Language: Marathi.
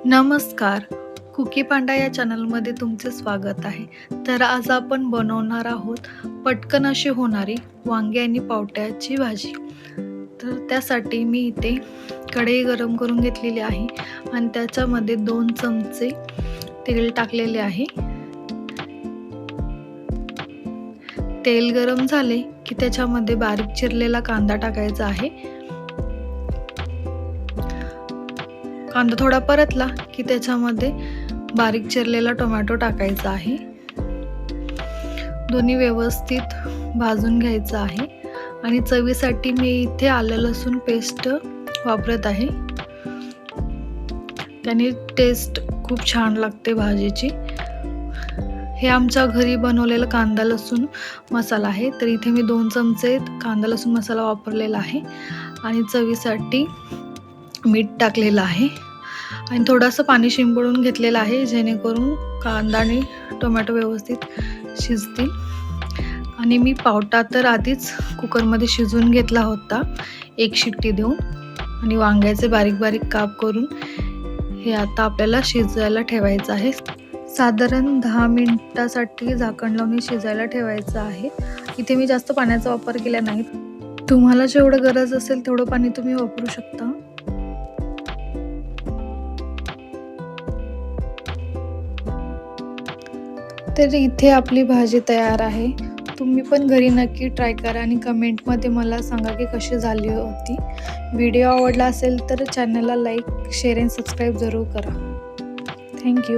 नमस्कार. कुकी पांडा या चॅनलमध्ये तुमचे स्वागत आहे. तर आज आपण बनवणार आहोत पटकन अशी होणारी वांगे आणि पावट्याची भाजी. तर त्यासाठी मी इथे कढई गरम करून घेतलेली आहे आणि त्याच्यामध्ये 2 चमचे तेल टाकलेले आहे. तेल गरम झाले की त्याच्यामध्ये बारीक चिरलेला कांदा टाकायचा आहे. कांदा थोडा परतला की त्याच्यामध्ये बारीक चिरलेला टोमॅटो टाकायचा आहे. दोन्ही व्यवस्थित भाजून घ्यायचं आहे आणि चवीसाठी मी इथे आलं लसूण पेस्ट वापरत आहे. त्याने टेस्ट खूप छान लागते भाजीची. हे आमच्या घरी बनवलेला कांदा लसूण मसाला आहे. तर इथे मी 2 चमचे कांदा लसूण मसाला वापरलेला आहे आणि चवीसाठी मीठ टाकलेलं आहे आणि थोडंसं पाणी शिंपडून घेतलेलं आहे जेणेकरून कांदा आणि टोमॅटो व्यवस्थित शिजतील. आणि मी पावटा तर आधीच कुकरमध्ये शिजवून घेतला होता 1 शिट्टी देऊन आणि वांग्याचे बारीक बारीक काप करून हे आता आपल्याला शिजायला ठेवायचं आहे. साधारण 10 मिनिटासाठी झाकण लावून शिजायला ठेवायचं आहे. इथे मी जास्त पाण्याचा वापर केला नाही. तुम्हाला जेवढं गरज असेल तेवढं पाणी तुम्ही वापरू शकता. तर इथे आपली भाजी तयार आहे. तुम्ही पण घरी नक्की ट्राय करा आणि कमेंटमध्ये मला सांगा की कशी झाली होती. व्हिडिओ आवडला असेल तर चॅनलला लाईक, शेअर आणि सबस्क्राईब जरूर करा. थँक्यू.